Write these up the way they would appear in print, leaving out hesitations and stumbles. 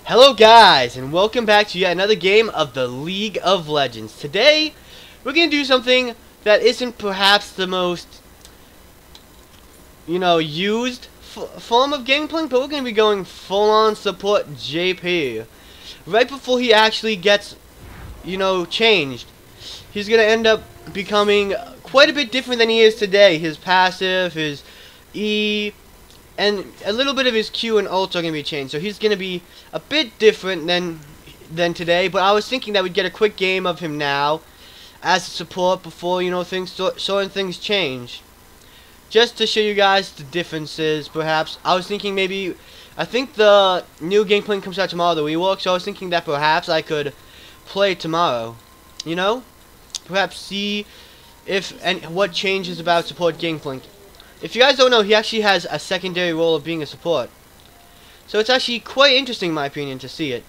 Hello guys, and welcome back to yet another game of the League of Legends. Today, we're going to do something that isn't perhaps the most, used form of Gangplank, but we're going to be going full-on support JP. Right before he actually gets, changed, he's going to end up becoming quite a bit different than he is today. His passive, his E, and a little bit of his Q and ult are going to be changed. So he's going to be a bit different than today. But I was thinking that we'd get a quick game of him now as a support before, certain things change. Just to show you guys the differences, perhaps. I was thinking I think the new Gangplank comes out tomorrow, the rework. So I was thinking that perhaps I could play tomorrow. Perhaps see if and what changes about support Gangplank. If you guys don't know, he actually has a secondary role of being a support. So it's actually quite interesting, in my opinion, to see it.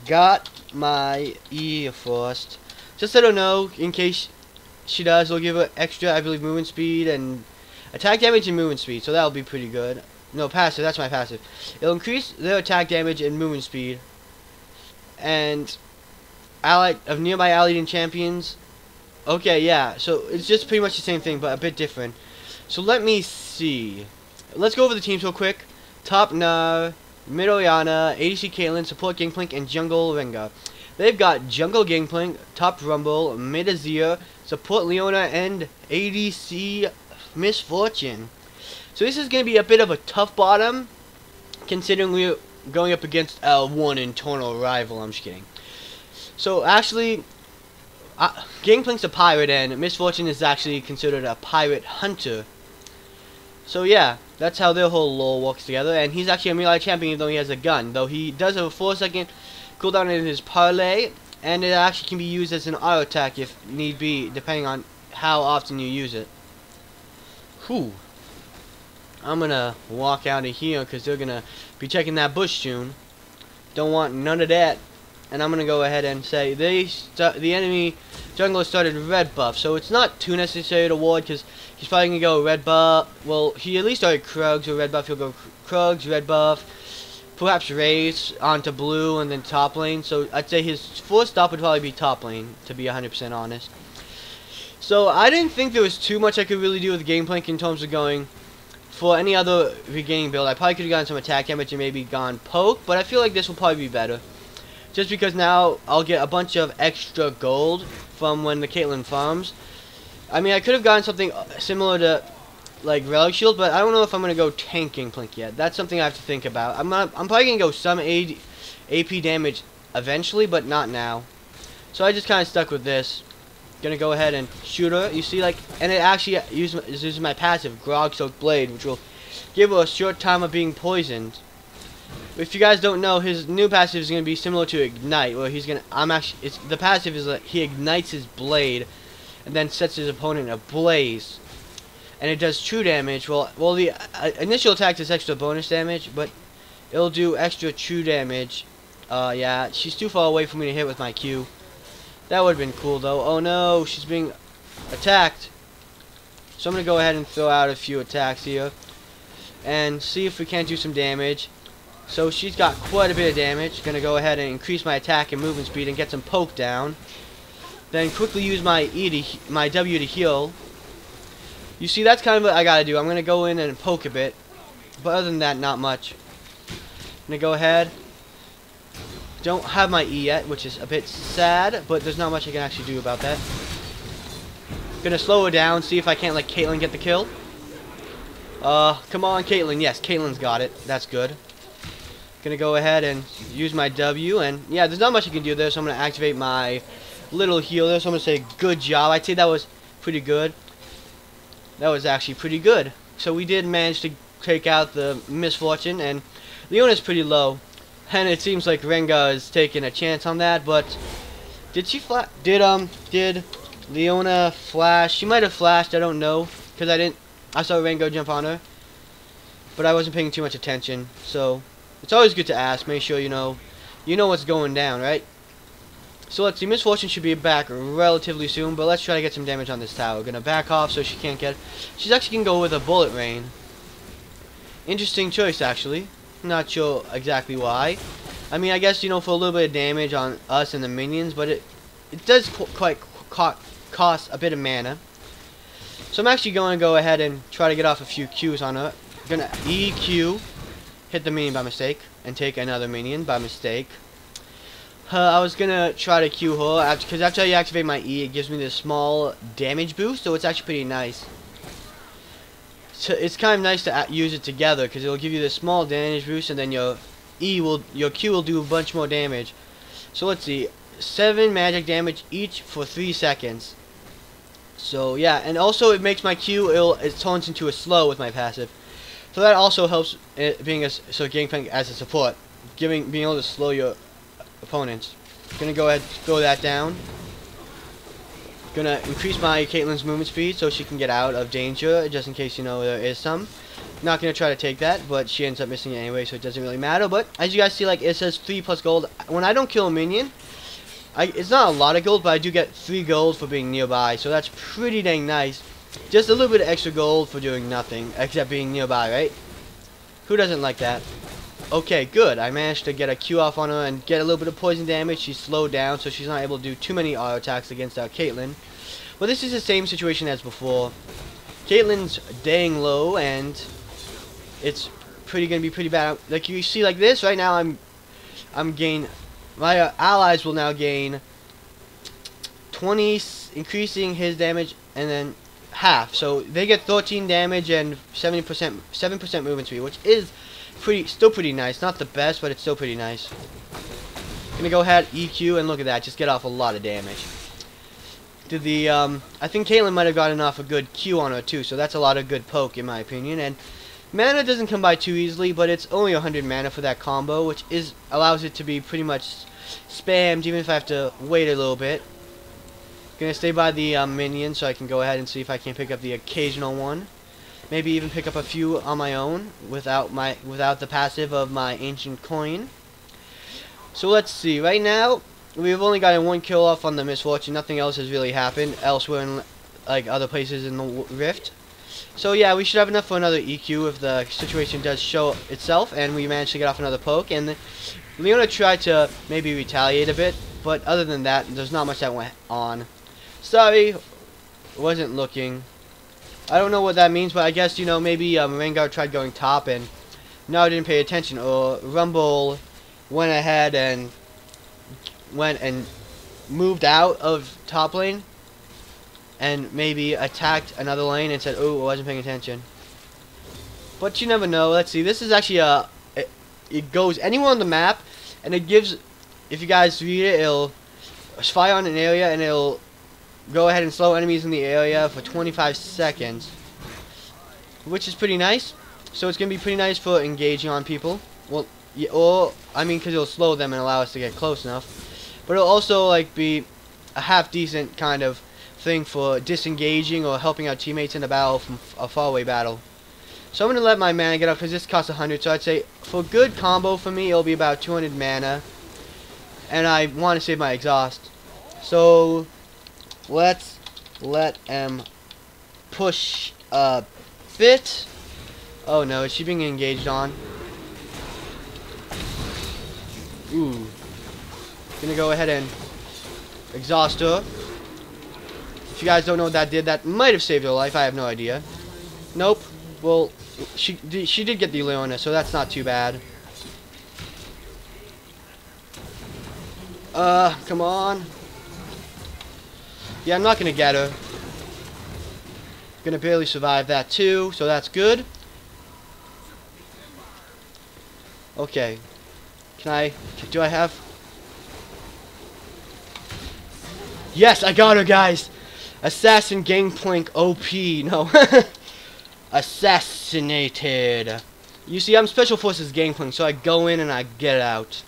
Got my E first. Just so I don't know, in case she does, we'll give her extra, I believe, movement speed and attack damage and movement speed. So that'll be pretty good. No, passive, that's my passive. It'll increase their attack damage and movement speed. And of nearby allied and champions. Okay, yeah. So it's just pretty much the same thing, but a bit different. So let me see. Let's go over the teams real quick. Top Nar, mid Orianna, ADC Caitlyn, support Gangplank, and jungle Rengar. They've got jungle Gangplank, top Rumble, mid Azir, support Leona, and ADC Miss Fortune. So this is going to be a bit of a tough bottom, considering we're going up against one internal rival. I'm just kidding. So actually, Gangplank's a pirate, and Miss Fortune is actually considered a pirate hunter. So yeah, that's how their whole lore works together. And he's actually a melee champion, even though he has a gun. Though he does have a 4-second cooldown in his parlay, and it actually can be used as an auto attack if need be, depending on how often you use it. Whew. I'm gonna walk out of here because they're gonna be checking that bush soon. Don't want none of that. And I'm gonna go ahead and say the enemy jungler started red buff, so it's not too necessary to ward because he's probably gonna go red buff. Well, he at least started Krugs with red buff. He'll go Krugs, red buff, perhaps Raze onto blue, and then top lane. So I'd say his first stop would probably be top lane, to be 100% honest. So I didn't think there was too much I could really do with Gangplank in terms of going for any other regaining build. I probably could have gotten some attack damage and maybe gone poke, but I feel like this will probably be better. Just because now I'll get a bunch of extra gold from when the Caitlyn farms. I mean, I could have gotten something similar to like Relic Shield, but I don't know if I'm gonna go tank Gangplank yet. That's something I have to think about. I'm probably gonna go some AP damage eventually, but not now. So I just kind of stuck with this. Gonna go ahead and shoot her. You see, and it actually uses my passive Grog Soaked Blade, which will give her a short time of being poisoned. If you guys don't know, his new passive is going to be similar to Ignite, where the passive is like he ignites his blade and then sets his opponent ablaze, and it does true damage. Well, the initial attack does extra bonus damage, but it'll do extra true damage. Yeah, she's too far away for me to hit with my Q. That would have been cool though. Oh no, she's being attacked. So I'm going to go ahead and throw out a few attacks here and see if we can't do some damage. So she's got quite a bit of damage. Gonna go ahead and increase my attack and movement speed and get some poke down. Then quickly use my W to heal. You see, that's kind of what I gotta do. I'm gonna go in and poke a bit, but other than that, not much. Gonna go ahead. Don't have my E yet, which is a bit sad, but there's not much I can actually do about that. Gonna slow her down, see if I can't let Caitlyn get the kill. Come on, Caitlyn. Yes, Caitlyn's got it. That's good. Gonna go ahead and use my W, and yeah, there's not much I can do there, so I'm gonna activate my little healer. So I'm gonna say good job. I'd say that was pretty good. That was actually pretty good. So we did manage to take out the Miss Fortune, and Leona's pretty low, and it seems like Rengar is taking a chance on that. But did she flash? Did Leona flash? She might have flashed. I don't know, because I saw Rengar jump on her, but I wasn't paying too much attention. So it's always good to ask. Make sure you know what's going down, right? So let's see. Miss Fortune should be back relatively soon, but let's try to get some damage on this tower. Gonna back off so she can't get. She's actually gonna go with a bullet rain. Interesting choice, actually. Not sure exactly why. I mean, I guess, you know, for a little bit of damage on us and the minions, but it does cost a bit of mana. So I'm actually going to go ahead and try to get off a few Qs on her. I'm going to EQ, hit the minion by mistake, and take another minion by mistake. I was going to try to Q her, because after you activate my E, it gives me this small damage boost, so it's actually pretty nice. So it's kind of nice to use it together, because it'll give you this small damage boost, and then your Q will do a bunch more damage. So let's see, 7 magic damage each for 3 seconds. So yeah, and also it makes my Q, it turns into a slow with my passive. So that also helps being Gangplank as a support, being able to slow your opponents. Gonna go ahead, go that down. Gonna increase my Caitlyn's movement speed so she can get out of danger, just in case, you know, there is some. Not gonna try to take that, but she ends up missing it anyway, so it doesn't really matter. But as you guys see, like, it says 3+ gold. When I don't kill a minion, it's not a lot of gold, but I do get 3 gold for being nearby, so that's pretty dang nice. Just a little bit of extra gold for doing nothing, except being nearby, right? Who doesn't like that? Okay, good. I managed to get a Q off on her and get a little bit of poison damage. She's slowed down, so she's not able to do too many auto attacks against our Caitlyn. But this is the same situation as before. Caitlyn's dang low, and it's gonna be pretty bad. Like you see, like this right now, my allies will now gain 20, increasing his damage, and then half. So they get 13 damage and 7% movement speed, which is still pretty nice. Not the best, but it's still pretty nice. Gonna go ahead, EQ, and look at that, just get off a lot of damage. I think Caitlyn might have gotten off a good Q on her too, so that's a lot of good poke in my opinion. And mana doesn't come by too easily, but it's only 100 mana for that combo, which allows it to be pretty much spammed, even if I have to wait a little bit. Gonna stay by the minion so I can go ahead and see if I can pick up the occasional one. Maybe even pick up a few on my own without the passive of my ancient coin. So let's see. Right now, we've only gotten 1 kill off on the Misfortune. Nothing else has really happened elsewhere in like other places in the Rift. So yeah, we should have enough for another EQ if the situation does show itself, and we manage to get off another poke. And Leona tried to maybe retaliate a bit, but other than that, there's not much that went on. Sorry, wasn't looking. I don't know what that means, but I guess, you know, maybe Rengar tried going top and no, I didn't pay attention, or Rumble went ahead and moved out of top lane and maybe attacked another lane and said, "Oh, I wasn't paying attention." But you never know. Let's see. This is actually it goes anywhere on the map, and it gives, if you guys read it, it'll fire on an area and it'll go ahead and slow enemies in the area for 25 seconds, which is pretty nice. So it's gonna be pretty nice for engaging on people. Well, yeah, or I mean, because it'll slow them and allow us to get close enough. But it'll also like be a half decent kind of thing for disengaging or helping our teammates in a battle from a faraway battle. So I'm gonna let my mana get up because this costs 100. So I'd say for a good combo for me, it'll be about 200 mana, and I want to save my exhaust. So let's let him push a bit. Oh no, is she being engaged on? Ooh. Gonna go ahead and exhaust her. If you guys don't know what that did, that might have saved her life. I have no idea. Nope. Well, she did get the Leona, so that's not too bad. Come on. Yeah, I'm not gonna get her. Gonna barely survive that too, so that's good. Okay. Do I have... Yes, I got her, guys! Assassin Gangplank OP. No. Assassinated. You see, I'm Special Forces Gangplank, so I go in and I get out.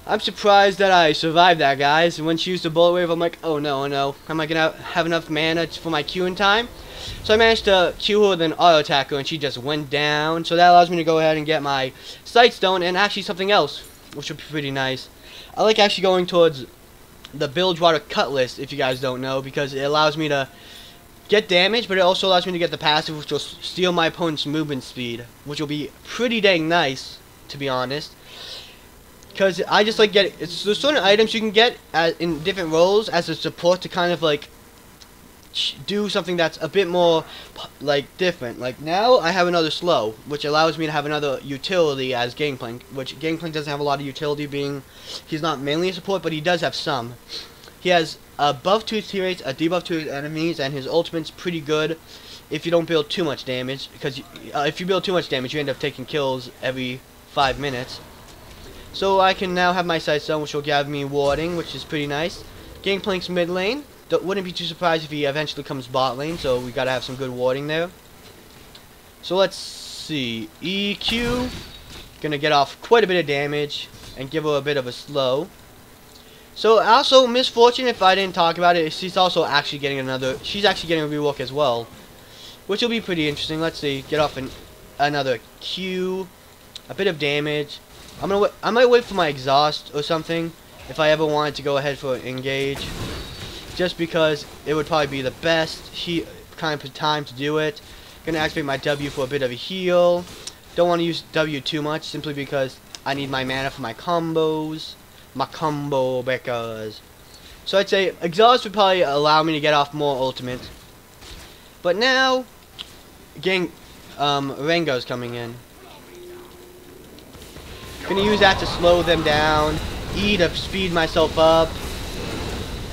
I'm surprised that I survived that, guys. And when she used the bullet wave, I'm like, oh no, oh no. Am I gonna have enough mana for my Q in time? So I managed to Q her with an auto attacker, and she just went down. So that allows me to go ahead and get my Sight Stone and actually something else, which would be pretty nice. I like actually going towards the Bilgewater Cutlass, if you guys don't know, because it allows me to get damage, but it also allows me to get the passive, which will steal my opponent's movement speed, which will be pretty dang nice, to be honest. Because I just like get it's there's certain items you can get in different roles as a support to kind of like do something that's a bit more like different. Like now I have another slow, which allows me to have another utility as Gangplank, which Gangplank doesn't have a lot of utility, being he's not mainly a support, but he does have some. He has a buff to his teammates, a debuff to his enemies, and his ultimate's pretty good if you don't build too much damage, because if you build too much damage you end up taking kills every 5 minutes. So I can now have my sight stone, which will give me warding, which is pretty nice. Gangplank's mid lane. Wouldn't be too surprised if he eventually comes bot lane, so we gotta have some good warding there. So let's see. EQ, gonna get off quite a bit of damage and give her a bit of a slow. So also Misfortune, if I didn't talk about it, she's also actually getting she's actually getting a rework as well, which will be pretty interesting. Let's see. Get off another Q, a bit of damage. I might wait for my exhaust or something if I ever wanted to go ahead for an engage. Just because it would probably be the best kind of time to do it. Gonna activate my W for a bit of a heal. Don't want to use W too much, simply because I need my mana for my combos. My combo because. So I'd say exhaust would probably allow me to get off more ultimate. But now, Rengo's coming in. Gonna use that to slow them down. E to speed myself up.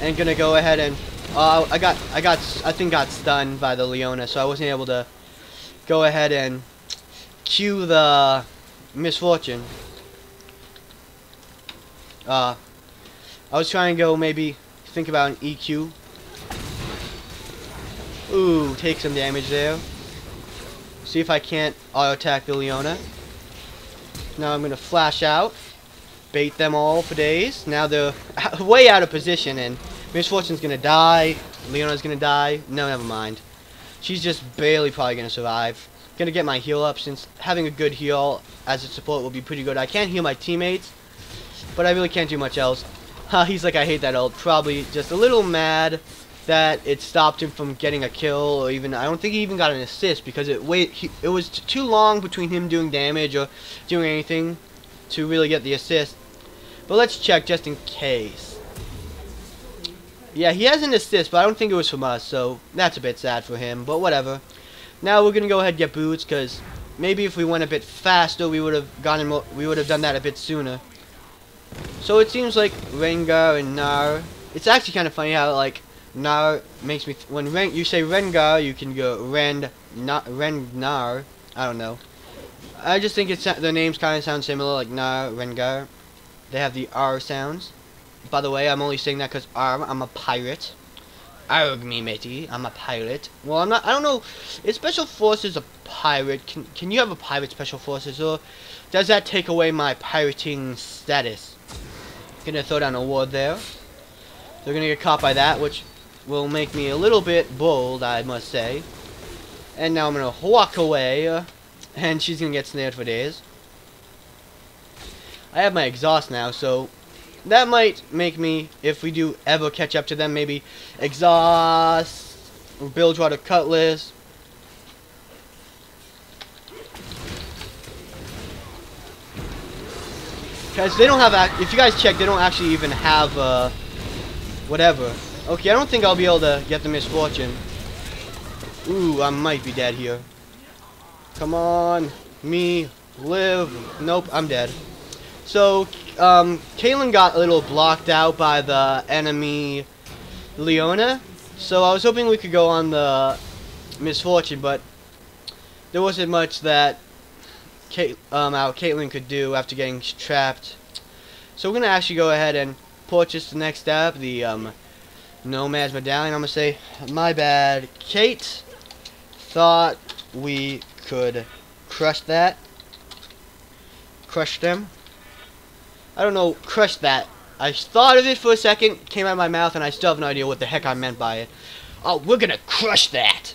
And gonna go ahead and I think got stunned by the Leona, so I wasn't able to go ahead and cue the Misfortune. I was trying to go maybe think about an EQ. Ooh, take some damage there. See if I can't auto attack the Leona. Now I'm gonna flash out. Bait them all for days. Now they're way out of position, and Misfortune's gonna die. Leona's gonna die. No, never mind. She's just barely probably gonna survive. Gonna get my heal up, since having a good heal as a support will be pretty good. I can't heal my teammates, but I really can't do much else. He's like, I hate that ult. Probably just a little mad that it stopped him from getting a kill, or even I don't think he even got an assist, because it was too long between him doing damage or doing anything to really get the assist. But let's check just in case. Yeah, he has an assist, but I don't think it was from us, so that's a bit sad for him, but whatever. Now we're gonna go ahead and get boots, because maybe if we went a bit faster, we would have done that a bit sooner. So it seems like Rengar and Gnar. It's actually kind of funny how like Gnar makes me when you say Rengar, you can go Gnar. I don't know. I just think the names kind of sound similar, like Gnar, Rengar. They have the R sounds. By the way, I'm only saying that because I'm a pirate. Arg me, matey. I'm a pirate. Well, I'm not. I don't know. Is Special Forces a pirate? Can you have a pirate Special Forces, or does that take away my pirating status? Gonna throw down a ward there. They're gonna get caught by that, which will make me a little bit bold, I must say. And now I'm gonna walk away, and she's gonna get snared for days. I have my exhaust now, so that might make me, if we do ever catch up to them, maybe exhaust or Bilgewater Cutlass. Because they don't have, if you guys check, they don't actually even have, whatever. Okay, I don't think I'll be able to get the Misfortune. Ooh, I might be dead here. Come on, me, live. Nope, I'm dead. So, Caitlyn got a little blocked out by the enemy Leona. So I was hoping we could go on the Misfortune, but there wasn't much that Caitlyn could do after getting trapped. So we're gonna actually go ahead and purchase the next step, the Nomad's Medallion. I'm gonna say, my bad, Kate. Thought we could crush that. Crush them. I don't know, crush that. I thought of it for a second, came out of my mouth, and I still have no idea what the heck I meant by it. Oh, we're gonna crush that.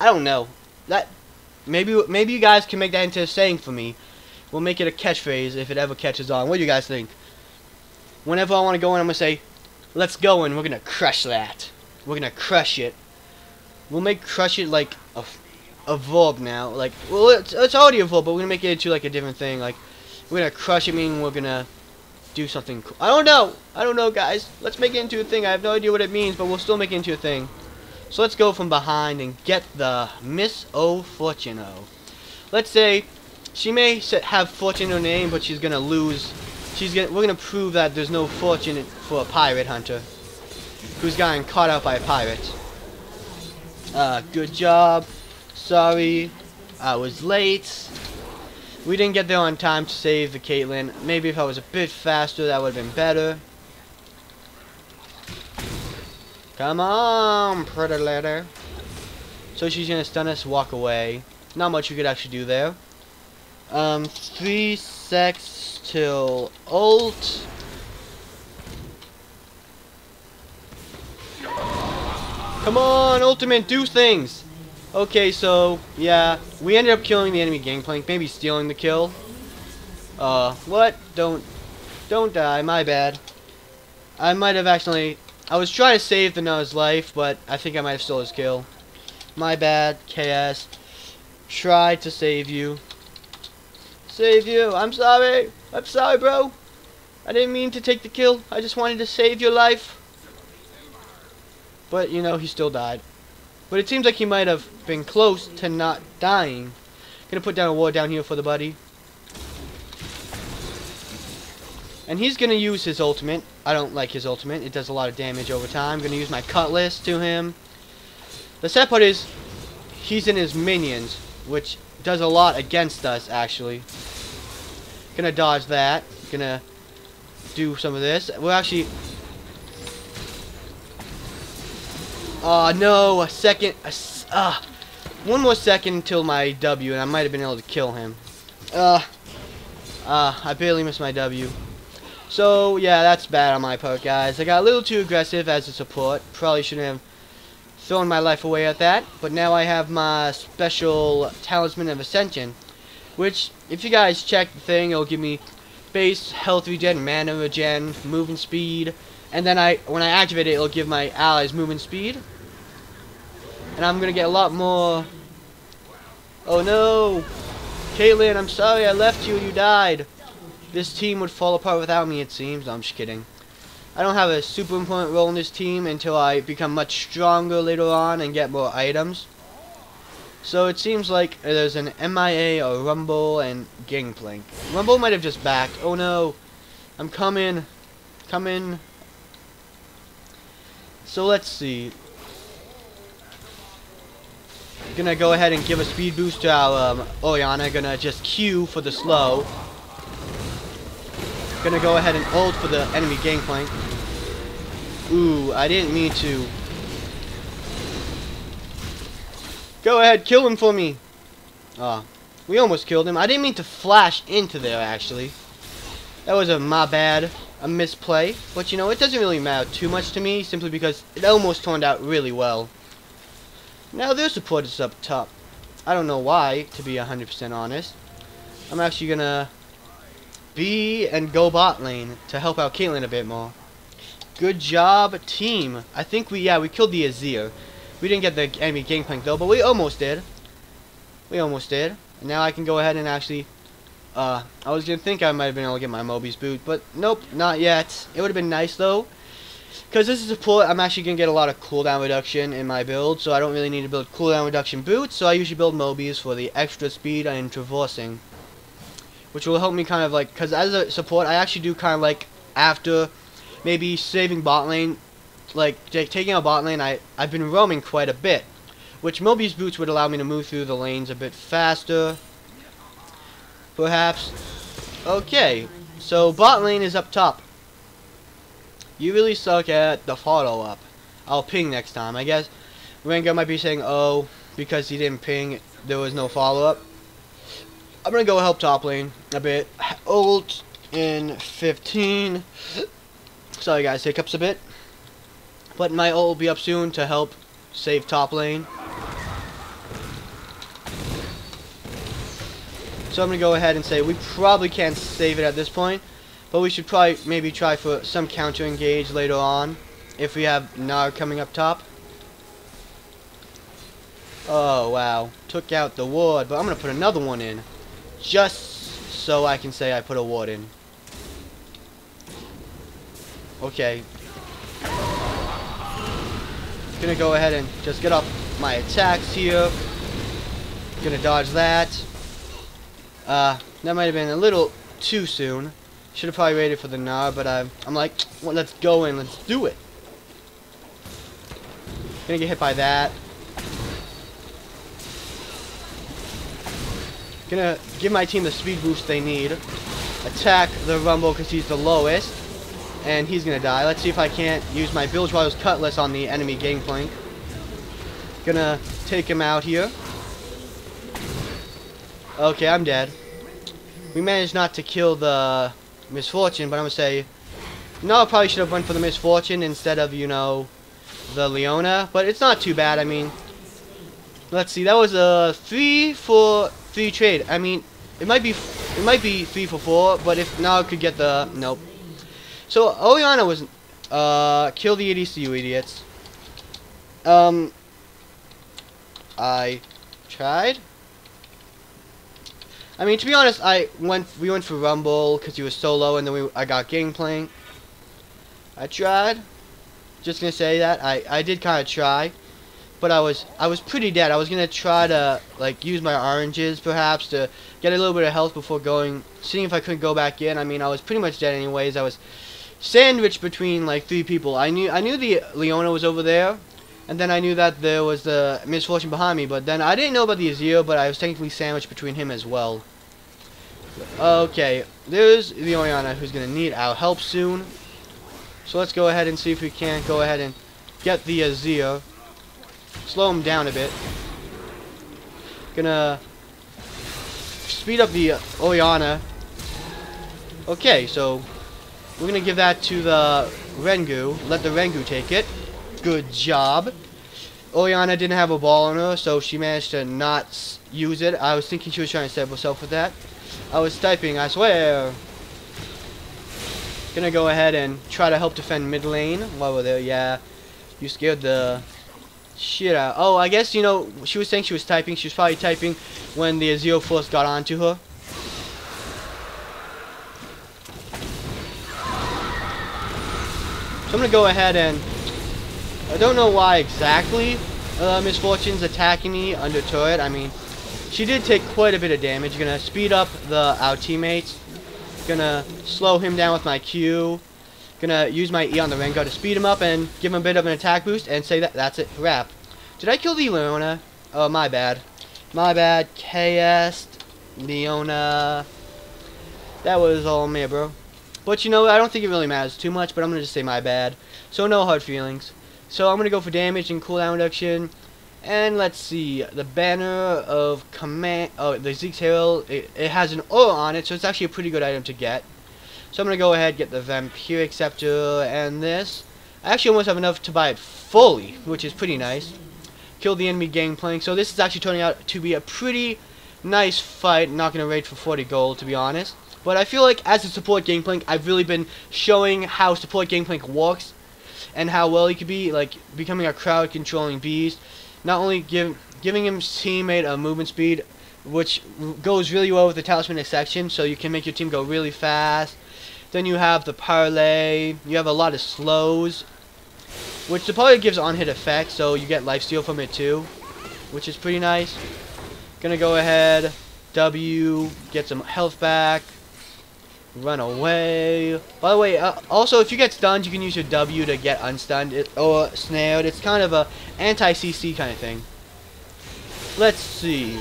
I don't know. That maybe you guys can make that into a saying for me. We'll make it a catchphrase if it ever catches on. What do you guys think? Whenever I want to go in, I'm gonna say, "Let's go in. We're gonna crush that. We're gonna crush it." We'll make crush it like a verb now. Like, well, it's already a verb, but we're gonna make it into like a different thing. Like, we're gonna crush it, meaning we're gonna do something cool. I don't know. I don't know, guys. Let's make it into a thing. I have no idea what it means, but we'll still make it into a thing. So let's go from behind and get the Miss O Fortuno. Let's say she may have fortune in her name, but she's gonna lose. We're gonna prove that there's no fortune for a pirate hunter who's gotten caught out by a pirate. Good job. Sorry, I was late. We didn't get there on time to save the Caitlyn. Maybe if I was a bit faster, that would have been better. Come on, pretty lady. So she's gonna stun us, walk away. Not much you could actually do there. 3 secs till ult. Come on, ultimate, do things. Okay, so yeah, we ended up killing the enemy Gangplank, maybe stealing the kill. What? Don't die, my bad. I might have actually, I was trying to save the Nut's life, but I think I might have stole his kill. My bad, KS. Tried to save you. Save you, I'm sorry, bro. I didn't mean to take the kill, I just wanted to save your life. But, you know, he still died. But it seems like he might have been close to not dying. Gonna put down a ward down here for the buddy. And he's gonna use his ultimate. I don't like his ultimate. It does a lot of damage over time. Gonna use my cutlass to him. The sad part is, he's in his minions, which does a lot against us, actually. Gonna dodge that. Gonna do some of this. We're actually... Oh no, a second, one more second until my W, and I might have been able to kill him. I barely missed my W. So, yeah, that's bad on my part, guys. I got a little too aggressive as a support. Probably shouldn't have thrown my life away at that. But now I have my special Talisman of Ascension, which, if you guys check the thing, it'll give me base, health regen, mana regen, movement speed. And then when I activate it, it'll give my allies movement speed. And I'm gonna get a lot more. Oh no! Caitlyn, I'm sorry I left you, you died. This team would fall apart without me, it seems. No, I'm just kidding. I don't have a super important role in this team until I become much stronger later on and get more items. So it seems like there's an MIA, a Rumble, and Gangplank. Rumble might have just backed. Oh no! I'm coming. Coming. So let's see. Gonna go ahead and give a speed boost to our Orianna. Gonna just Q for the slow. Gonna go ahead and ult for the enemy Gangplank. Ooh, I didn't mean to. Go ahead, kill him for me. We almost killed him. I didn't mean to flash into there, actually. That was my bad. A misplay. But, you know, it doesn't really matter too much to me, simply because it almost turned out really well. Now their support is up top. I don't know why, to be 100% honest. I'm actually gonna go bot lane to help out Caitlyn a bit more. Good job, team. I think we killed the Azir. We didn't get the enemy Gangplank though, but we almost did. We almost did. And now I can go ahead and actually... I was gonna think I might have been able to get my Moby's boot, but nope, not yet. It would have been nice though. Because this is support, I'm actually going to get a lot of cooldown reduction in my build, so I don't really need to build cooldown reduction boots, so I usually build Mobies for the extra speed and traversing. Which will help me kind of like, because as a support, I actually do kind of like, after maybe saving bot lane, like taking out bot lane, I've been roaming quite a bit. Which Mobi's boots would allow me to move through the lanes a bit faster. Perhaps. Okay, so bot lane is up top. You really suck at the follow-up. I'll ping next time. I guess Rengar might be saying, oh, because he didn't ping, there was no follow-up. I'm going to go help top lane a bit. Ult in 15. Sorry guys, hiccups a bit. But my ult will be up soon to help save top lane. So I'm going to go ahead and say we probably can't save it at this point. But we should probably maybe try for some counter engage later on if we have Gnar coming up top. Oh wow, took out the ward, but I'm gonna put another one in just so I can say I put a ward in. Okay. Gonna go ahead and just get off my attacks here. Gonna dodge that. That might have been a little too soon. Should have probably waited for the Gnar, but I'm like, well, let's go in, let's do it. Gonna get hit by that. Gonna give my team the speed boost they need. Attack the Rumble because he's the lowest. And he's gonna die. Let's see if I can't use my Bilge Brothers Cutlass on the enemy Gangplank. Gonna take him out here. Okay, I'm dead. We managed not to kill the Misfortune, but I'm gonna say no, I probably should have went for the Misfortune instead of, you know, the Leona, but it's not too bad. I mean, let's see, that was a 3 for 3 trade. I mean, it might be 3 for 4, but if now I could get the nope. So Oriana was kill the ADC, you idiots. I tried. I mean, to be honest, we went for Rumble because he was so low, and then I got Gangplank. I tried. Just gonna say that I did kind of try, but I was pretty dead. I was gonna try to like use my oranges perhaps to get a little bit of health before seeing if I could go back in. I mean, I was pretty much dead anyways. I was sandwiched between like 3 people. I knew the Leona was over there, and then I knew that there was the Misfortune behind me, but then I didn't know about the Azir, but I was technically sandwiched between him as well. Okay, there's the Oriana who's gonna need our help soon. So let's go ahead and see if we can't go ahead and get the Azir. Slow him down a bit. Gonna speed up the Oriana. Okay, so we're gonna give that to the Rengu. Let the Rengu take it. Good job. Oriana didn't have a ball on her, so she managed to not use it. I was thinking she was trying to save herself with that. I was typing, I swear. Gonna go ahead and try to help defend mid lane while we're there. Yeah, you scared the shit out. Oh, I guess, you know, she was saying she was typing. She was probably typing when the Azir first got onto her. So I'm gonna go ahead and I don't know why exactly Misfortune's attacking me under turret. I mean, she did take quite a bit of damage. Gonna speed up our teammates. Gonna slow him down with my Q. Gonna use my E on the Rengar to speed him up and give him a bit of an attack boost and say that's it. Wrap. Did I kill the Leona? Oh, my bad. My bad. KS. Leona. That was all me, bro. But you know, I don't think it really matters too much, but I'm gonna just say my bad. So no hard feelings. So I'm gonna go for damage and cooldown reduction. And let's see, the banner of command, the Zeke's Herald, it has an aura on it, so it's actually a pretty good item to get. So I'm going to go ahead, get the Vampiric Scepter and this. I actually almost have enough to buy it fully, which is pretty nice. Kill the enemy Gangplank, so this is actually turning out to be a pretty nice fight. Not going to raid for 40 gold, to be honest. But I feel like as a support Gangplank, I've really been showing how support Gangplank works. And how well he could be, like, becoming a crowd-controlling beast. Not only giving his teammate a movement speed, which goes really well with the talismanic section, so you can make your team go really fast. Then you have the parlay. You have a lot of slows, which the parlay gives on-hit effect, so you get lifesteal from it too, which is pretty nice. Gonna go ahead, W, get some health back, run away. By the way, also if you get stunned, you can use your W to get unstunned or snared. It's kind of a anti-CC kind of thing. Let's see.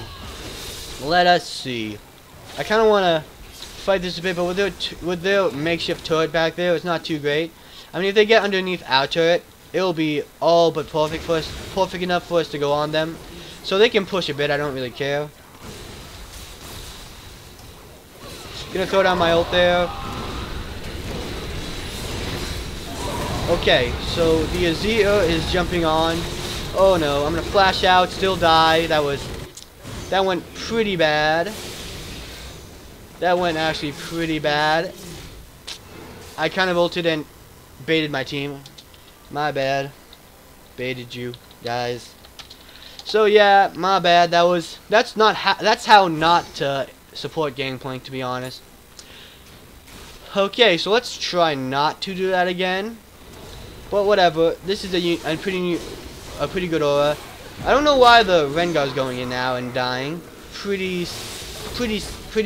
Let us see. I kind of want to fight this a bit, but with their makeshift turret back there, it's not too great. I mean, if they get underneath our turret, it'll be all but perfect for us, perfect enough for us to go on them. So they can push a bit. I don't really care. Gonna throw down my ult there. Okay, so the Azir is jumping on. Oh no, I'm gonna flash out, still die. That went pretty bad. That went actually pretty bad. I kind of ulted and baited my team. My bad. Baited you guys. So yeah, my bad. That's how not to support Gangplank, to be honest. Okay, so let's try not to do that again. But whatever. This is a pretty good aura. I don't know why the Rengar's going in now and dying. Pretty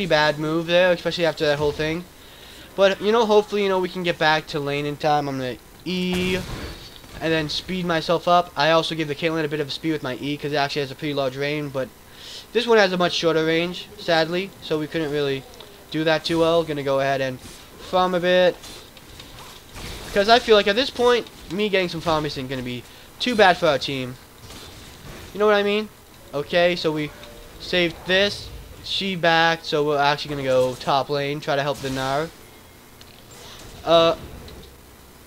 bad move there, especially after that whole thing. But you know, hopefully, you know, we can get back to lane in time. I'm gonna E and then speed myself up. I also give the Caitlyn a bit of speed with my E because it actually has a pretty large range, but this one has a much shorter range, sadly, so we couldn't really do that too well. Gonna go ahead and farm a bit because I feel like at this point, me getting some farm isn't gonna be too bad for our team. You know what I mean? Okay, so we saved this. She backed, so we're actually gonna go top lane, try to help the Gnar.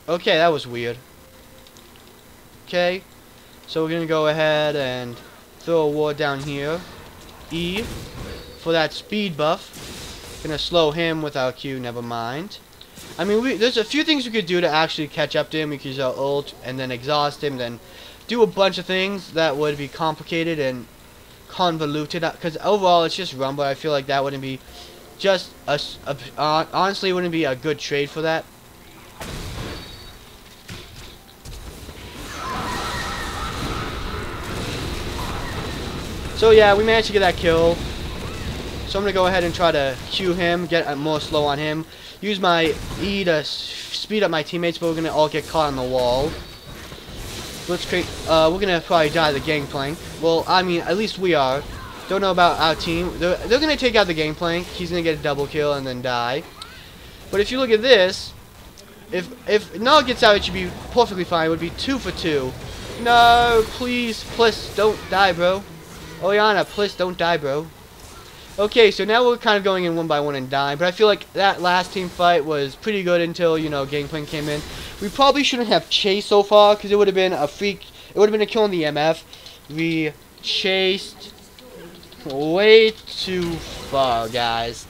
Okay, that was weird. Okay, so we're gonna go ahead and throw a ward down here. E for that speed buff. Gonna slow him with our Q. Never mind. I mean, there's a few things we could do to actually catch up to him. We could use our ult and then exhaust him, then do a bunch of things that would be complicated and convoluted. Because overall, it's just Rumble. I feel like that wouldn't be just honestly, it wouldn't be a good trade for that. So yeah, we managed to get that kill. So I'm gonna go ahead and try to Q him, get more slow on him. Use my E to speed up my teammates, but we're gonna all get caught on the wall. Let's create. We're gonna probably die the Gangplank. Well, I mean, at least we are. Don't know about our team. They're gonna take out the Gangplank. He's gonna get a double kill and then die. But if you look at this, if Null gets out, it should be perfectly fine. It would be 2 for 2. No, please, don't die, bro. Orianna, please don't die, bro. Okay, so now we're kind of going in one by one and dying, but I feel like that last team fight was pretty good until, you know, Gangplank came in. We probably shouldn't have chased so far, because it would have been a kill in the MF. We chased way too far, guys.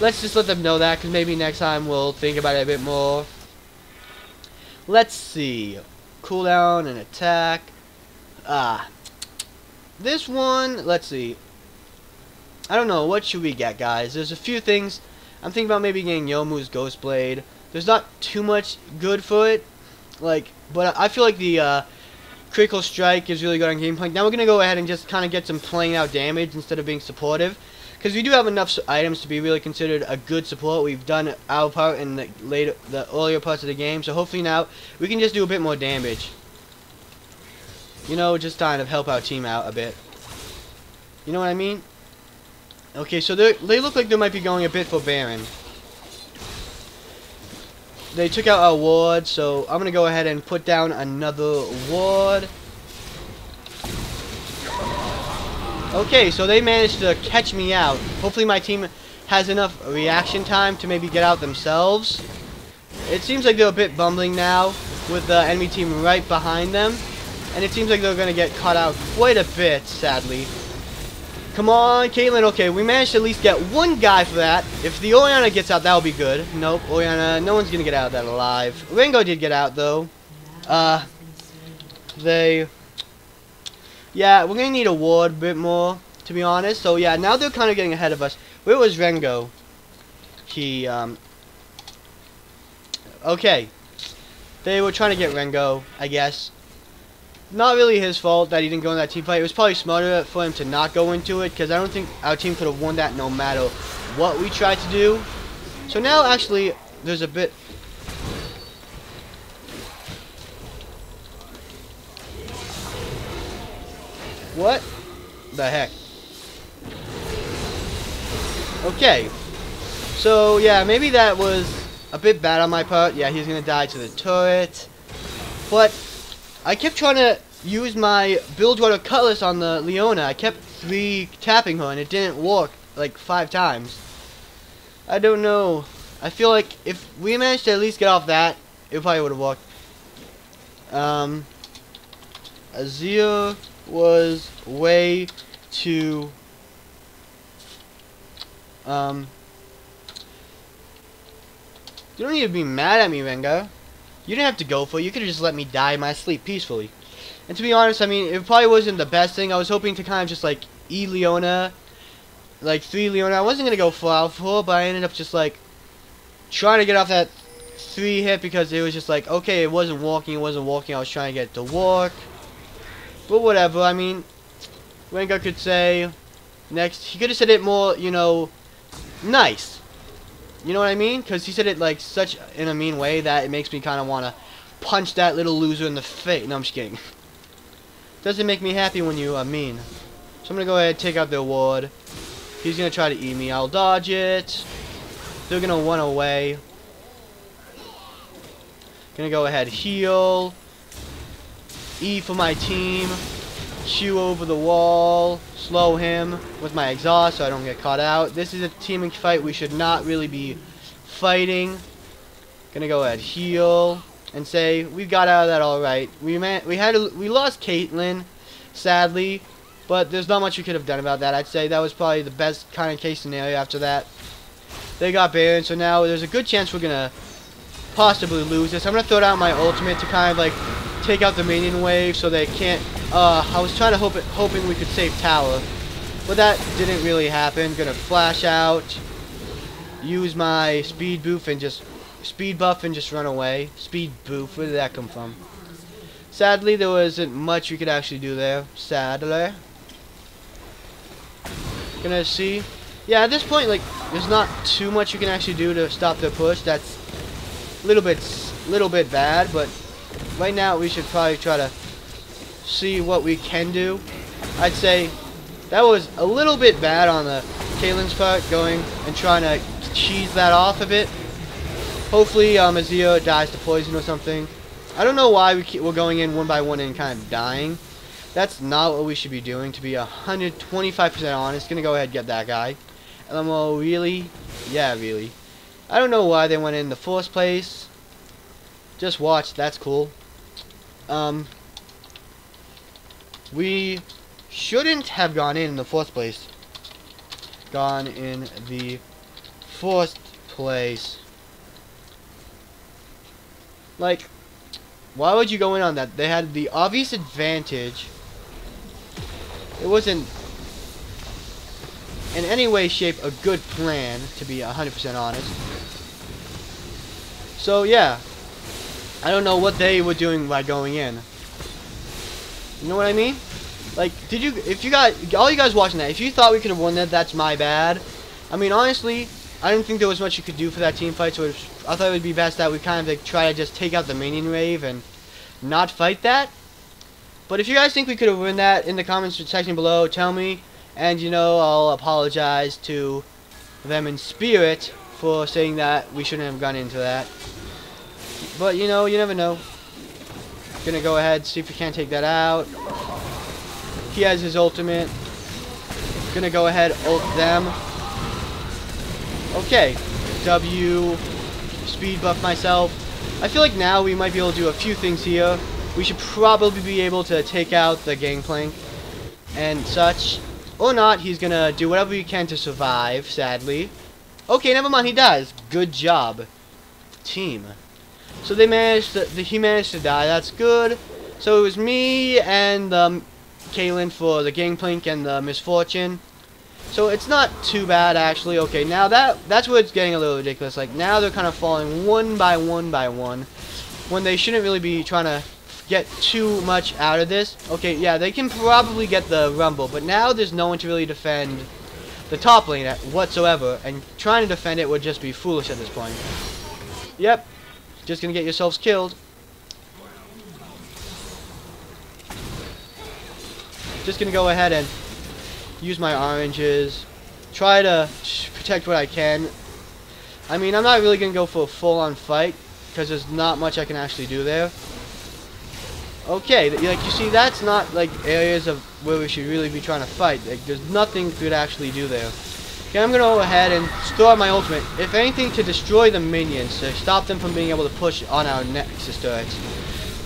Let's just let them know that, because maybe next time we'll think about it a bit more. Let's see. Cooldown and attack. This one, let's see. I don't know, what should we get, guys? There's a few things. I'm thinking about maybe getting Youmuu's Ghost Blade. There's not too much good for it, like, but I feel like the Critical Strike is really good on Gangplank. Now we're gonna go ahead and just kind of get some playing out damage instead of being supportive, because we do have enough items to be really considered a good support. We've done our part in the earlier parts of the game, so hopefully now we can just do a bit more damage. You know, just kind of help our team out a bit. You know what I mean? Okay, so they look like they might be going a bit for Baron. They took out our ward, so I'm going to go ahead and put down another ward. Okay, so they managed to catch me out. Hopefully my team has enough reaction time to maybe get out themselves. It seems like they're a bit bumbling now with the enemy team right behind them. And it seems like they're going to get caught out quite a bit, sadly. Come on, Caitlyn. Okay, we managed to at least get one guy for that. If the Orianna gets out, that'll be good. Nope, Orianna, no one's going to get out of that alive. Ringo did get out, though. Yeah, we're going to need a ward a bit more, to be honest. So, yeah, now they're kind of getting ahead of us. Where was Rengo? Okay. They were trying to get Rengo, I guess. Not really his fault that he didn't go in that team fight. It was probably smarter for him to not go into it, because I don't think our team could have won that no matter what we tried to do. So now, actually, there's a bit... What the heck? Okay. So, yeah, maybe that was a bit bad on my part. Yeah, he's going to die to the turret. But I kept trying to use my Bilgewater Cutlass on the Leona. I kept tapping her, and it didn't work like 5 times. I don't know. I feel like if we managed to at least get off that, it probably would have worked. Azir was way too... You don't need to be mad at me, Rengar. You didn't have to go for it. You could have just let me die in my sleep peacefully. And to be honest, I mean, it probably wasn't the best thing. I was hoping to kind of just, like, E-Leona. Like, 3 Leona. I wasn't going to go full out for her, but I ended up just, like, trying to get off that 3 hit because it was just like, okay, it wasn't walking. I was trying to get it to work. But whatever, I mean, Rengar could say, next, he could have said it more, you know, nice. You know what I mean? Because he said it like such in a mean way that it makes me kind of want to punch that little loser in the face. No, I'm just kidding. Doesn't make me happy when you are mean. So I'm going to go ahead and take out the award. He's going to try to eat me. I'll dodge it. They're going to run away. Going to go ahead, heal. E for my team. Chew over the wall. Slow him with my exhaust so I don't get caught out. This is a teaming fight. We should not really be fighting. Gonna go ahead, heal, and say we got out of that all right. We lost Caitlyn, sadly, but there's not much we could have done about that. I'd say that was probably the best kind of case scenario. After that, they got Baron, so now there's a good chance we're gonna possibly lose this. I'm gonna throw down my ultimate to kind of like take out the minion wave so they can't. I was trying to hoping we could save tower, but that didn't really happen. Gonna flash out, use my speed buff and just run away. Speed buff, where did that come from? Sadly, there wasn't much we could actually do there. Sadly. Gonna see. Yeah, at this point, like, there's not too much you can actually do to stop their push. That's a little bit bad, but right now we should probably try to see what we can do. I'd say that was a little bit bad on the Caitlyn's part, going and trying to cheese that off a bit. Hopefully Azir dies to poison or something. I don't know why we're going in one by one and kind of dying. That's not what we should be doing, to be 125% honest. Gonna go ahead and get that guy. LMO, really? Yeah, really. I don't know why they went in the first place. Just watch, that's cool. We shouldn't have gone in the first place. Like, why would you go in on that? They had the obvious advantage. It wasn't in any way, shape, a good plan, to be 100% honest. So, yeah. I don't know what they were doing by going in. You know what I mean? Like, all you guys watching that, if you thought we could have won that, that's my bad. I mean, honestly, I didn't think there was much you could do for that team fight, so I thought it would be best that we kind of like try to just take out the minion wave and not fight that. But if you guys think we could have won that, in the comments section below, tell me, and you know, I'll apologize to them in spirit for saying that we shouldn't have gone into that. But you know, you never know. Gonna go ahead, see if we can't take that out. He has his ultimate. Gonna go ahead, ult them. Okay, W, speed buff myself. I feel like now we might be able to do a few things here. We should probably be able to take out the Gangplank and such. Or not, he's gonna do whatever he can to survive, sadly. Okay, never mind, he dies. Good job, team. So he managed to die, that's good. So it was me and Caitlyn for the Gangplank and the Misfortune. So it's not too bad, actually. Okay, now that's where it's getting a little ridiculous. Like, now they're kind of falling one by one, when they shouldn't really be trying to get too much out of this. Okay, yeah, they can probably get the Rumble, but now there's no one to really defend the top lane whatsoever, and trying to defend it would just be foolish at this point. Yep, just gonna get yourselves killed. Just gonna go ahead and use my oranges, try to protect what I can. I mean, I'm not really gonna go for a full-on fight because there's not much I can actually do there. Okay, like you see, that's not like areas of where we should really be trying to fight. Like, there's nothing we could actually do there. Okay, I'm gonna go ahead and store my ultimate, if anything, to destroy the minions, to stop them from being able to push on our Nexus turrets.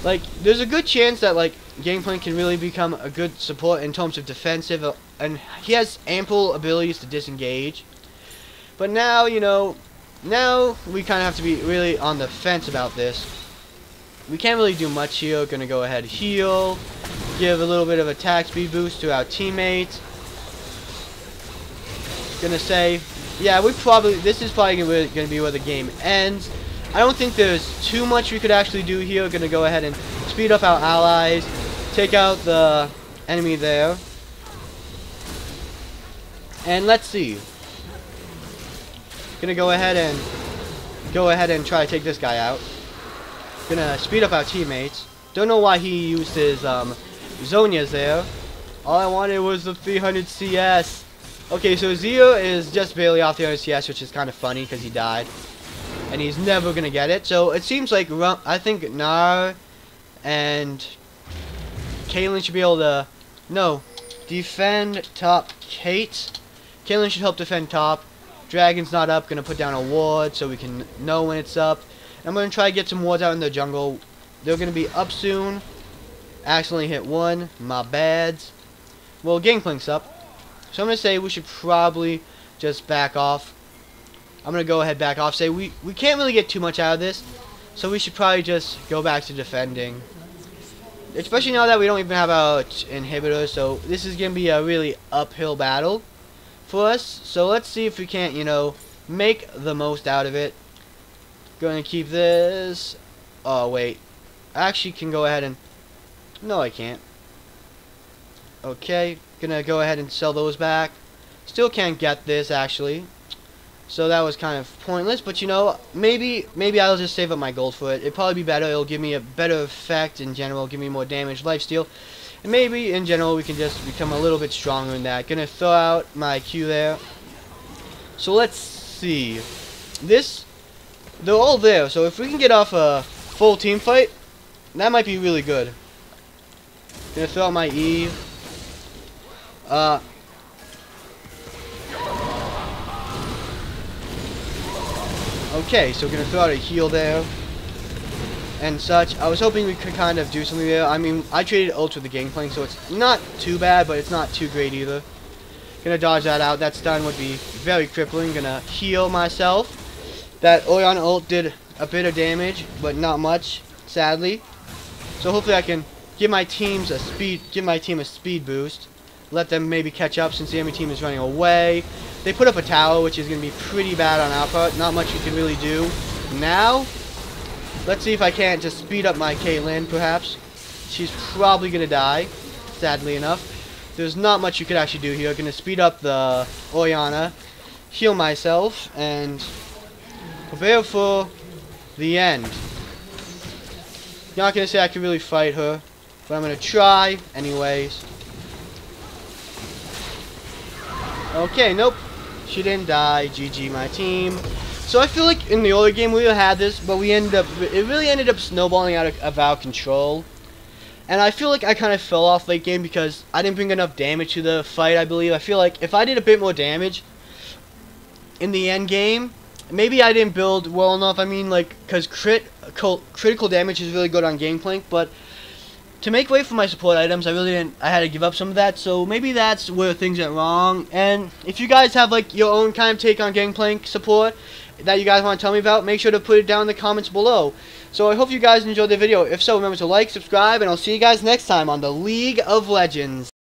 Like, there's a good chance that like Gangplank can really become a good support in terms of defensive, and he has ample abilities to disengage. But now, you know, now we kind of have to be really on the fence about this. We can't really do much here. Gonna go ahead, heal, give a little bit of attack speed boost to our teammates. Gonna say yeah, this is probably going to be where the game ends. I don't think there's too much we could actually do here. We're going to go ahead and speed up our allies, take out the enemy there. And let's see. Gonna go ahead and try to take this guy out. Gonna speed up our teammates. Don't know why he used his Zonias there. All I wanted was the 300 CS. Okay, so Zio is just barely off the 300 CS, which is kind of funny because he died. And he's never gonna get it. So it seems like I think Nar and Caitlyn should be able to defend top Kate. Caitlyn should help defend top. Dragon's not up, gonna put down a ward so we can know when it's up. I'm gonna try to get some wards out in the jungle. They're gonna be up soon. Accidentally hit one, my bads. Well, Gangplank's up, so I'm gonna say we should probably just back off. I'm gonna go ahead back off. Say we can't really get too much out of this, so we should probably just go back to defending. Especially now that we don't even have our inhibitor, so this is gonna be a really uphill battle for us. So let's see if we can't, make the most out of it. Going to keep this. Oh wait, I actually can go ahead and. No, I can't. Okay, gonna go ahead and sell those back. Still can't get this actually. So that was kind of pointless, but maybe I'll just save up my gold for it. It'd probably be better. It'll give me a better effect in general, give me more damage, lifesteal. And maybe in general we can just become a little bit stronger in that. Gonna throw out my Q there. So let's see. They're all there, so if we can get off a full team fight, that might be really good. Gonna throw out my E. Okay, so we're gonna throw out a heal there and such. I was hoping we could kind of do something there. I mean, I traded ult with the Gangplank, so it's not too bad, but it's not too great either. Gonna dodge that out. That stun would be very crippling. Gonna heal myself. That Orianna ult did a bit of damage, but not much, sadly. So hopefully I can give my team a speed boost. Let them maybe catch up since the enemy team is running away. They put up a tower, which is going to be pretty bad on our part. Not much we can really do. Now, let's see if I can't just speed up my Caitlyn, perhaps. She's probably going to die, sadly enough. There's not much you could actually do here. I'm going to speed up the Orianna, heal myself, and prepare for the end. Not going to say I can really fight her, but I'm going to try anyways. Okay, nope. She didn't die. GG, my team. So I feel like in the early game we had this, but it really ended up snowballing out of our control. And I feel like I kind of fell off late game because I didn't bring enough damage to the fight, I believe. I feel like if I did a bit more damage in the end game, maybe I didn't build well enough. I mean, like, because critical damage is really good on Gangplank, but to make way for my support items, I had to give up some of that, so maybe that's where things went wrong. And if you guys have, like, your own kind of take on Gangplank support that you guys want to tell me about, make sure to put it down in the comments below. So I hope you guys enjoyed the video. If so, remember to like, subscribe, and I'll see you guys next time on the League of Legends.